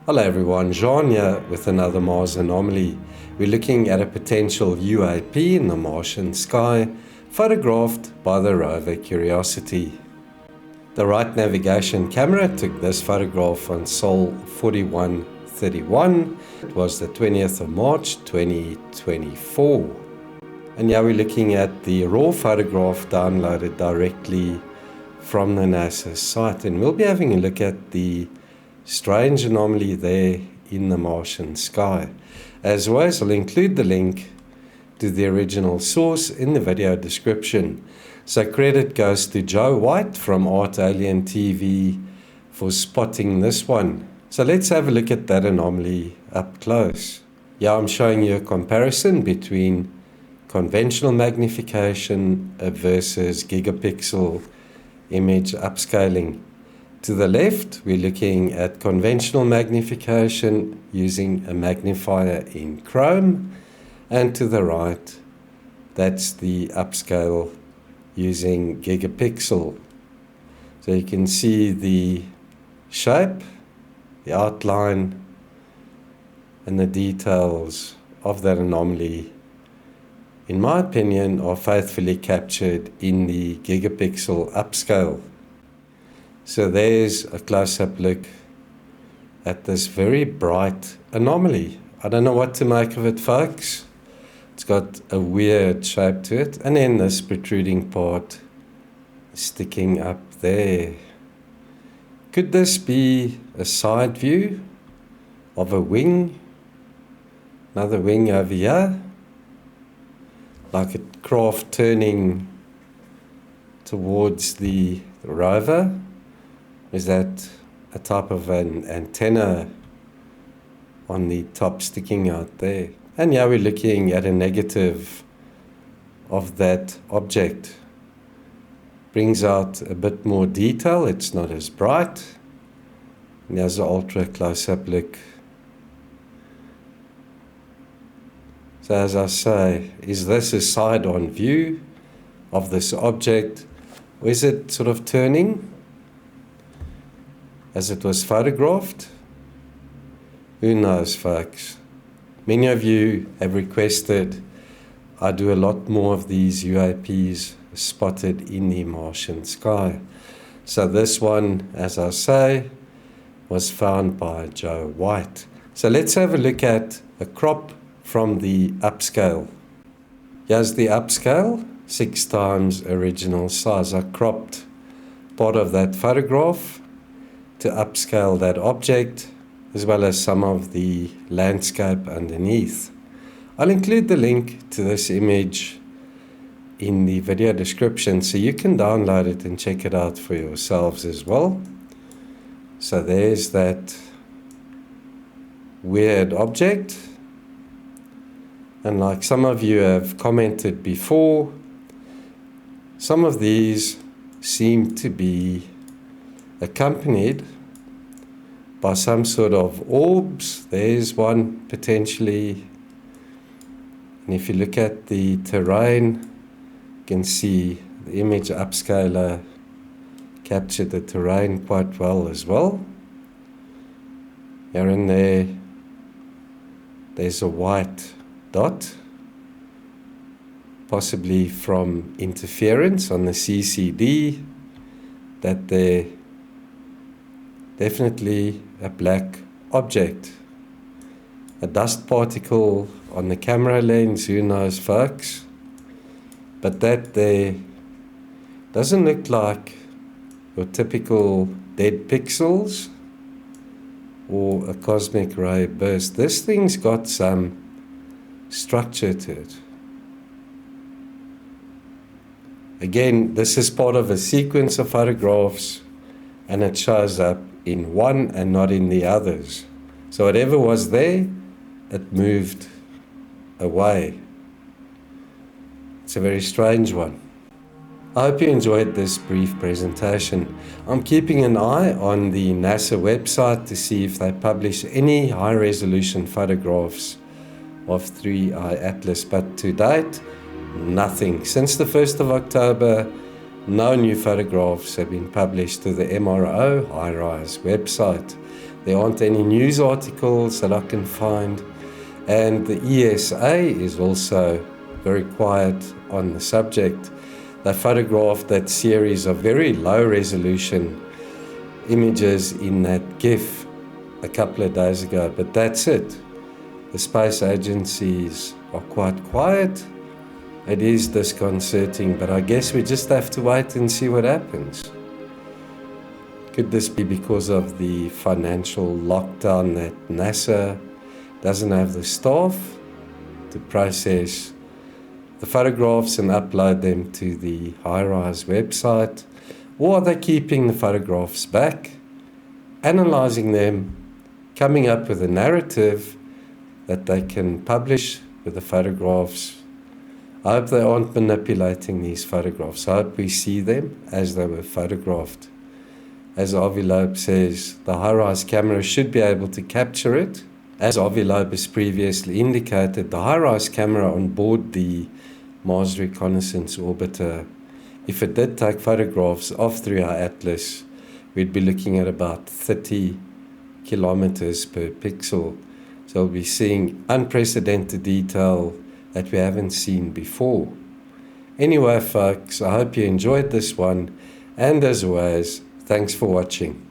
Hello everyone, Jean here with another Mars Anomaly. We're looking at a potential UAP in the Martian sky, photographed by the rover Curiosity. The right navigation camera took this photograph on Sol 4131. It was the 20th of March 2024. And now we're looking at the raw photograph downloaded directly from the NASA site. And we'll be having a look at the strange anomaly there in the Martian sky. As always, I'll include the link to the original source in the video description. So credit goes to Joe White from ArtAlienTV for spotting this one. So let's have a look at that anomaly up close. Yeah, I'm showing you a comparison between conventional magnification versus gigapixel image upscaling. To the left, we're looking at conventional magnification using a magnifier in Chrome, and to the right, that's the upscale using gigapixel. So you can see the shape, the outline, and the details of that anomaly, in my opinion, are faithfully captured in the gigapixel upscale. So there's a close-up look at this very bright anomaly. I don't know what to make of it, folks. It's got a weird shape to it. And then this protruding part sticking up there. Could this be a side view of a wing? Another wing over here? Like a craft turning towards the rover? Is that a type of an antenna on the top sticking out there? And yeah, we're looking at a negative of that object. Brings out a bit more detail. It's not as bright. And there's an ultra close-up look. So as I say, is this a side-on view of this object? Or is it sort of turning as it was photographed? Who knows, folks? Many of you have requested I do a lot more of these UAPs spotted in the Martian sky. So this one, as I say, was found by Joe White. So let's have a look at a crop from the upscale. Here's the upscale, 6 times original size. I cropped part of that photograph to upscale that object, as well as some of the landscape underneath. I'll include the link to this image in the video description so you can download it and check it out for yourselves as well. So there's that weird object. And like some of you have commented before, some of these seem to be accompanied by some sort of orbs. There's one potentially, and if you look at the terrain, you can see the image upscaler captured the terrain quite well as well. Here and there's a white dot, possibly from interference on the CCD, that there definitely a black object. A dust particle on the camera lens, who knows, folks? But that there doesn't look like your typical dead pixels or a cosmic ray burst. This thing's got some structure to it. Again, this is part of a sequence of photographs, and it shows up in one and not in the others. So whatever was there, it moved away. It's a very strange one. I hope you enjoyed this brief presentation. I'm keeping an eye on the NASA website to see if they publish any high-resolution photographs of 3i Atlas, but to date, nothing. Since the 1st of October, no new photographs have been published to the MRO HiRISE website. There aren't any news articles that I can find, and the ESA is also very quiet on the subject. They photographed that series of very low resolution images in that GIF a couple of days ago, but that's it. The space agencies are quite quiet. It is disconcerting, but I guess we just have to wait and see what happens. Could this be because of the financial lockdown that NASA doesn't have the staff to process the photographs and upload them to the HiRISE website? Or are they keeping the photographs back, analyzing them, coming up with a narrative that they can publish with the photographs? I hope they aren't manipulating these photographs. I hope we see them as they were photographed. As Avi Loeb says, the HiRISE camera should be able to capture it. As Avi Loeb has previously indicated, the HiRISE camera on board the Mars Reconnaissance Orbiter, if it did take photographs of 3i Atlas, we'd be looking at about 30 kilometers per pixel. So we'll be seeing unprecedented detail that we haven't seen before. Anyway, folks, I hope you enjoyed this one, and as always, thanks for watching.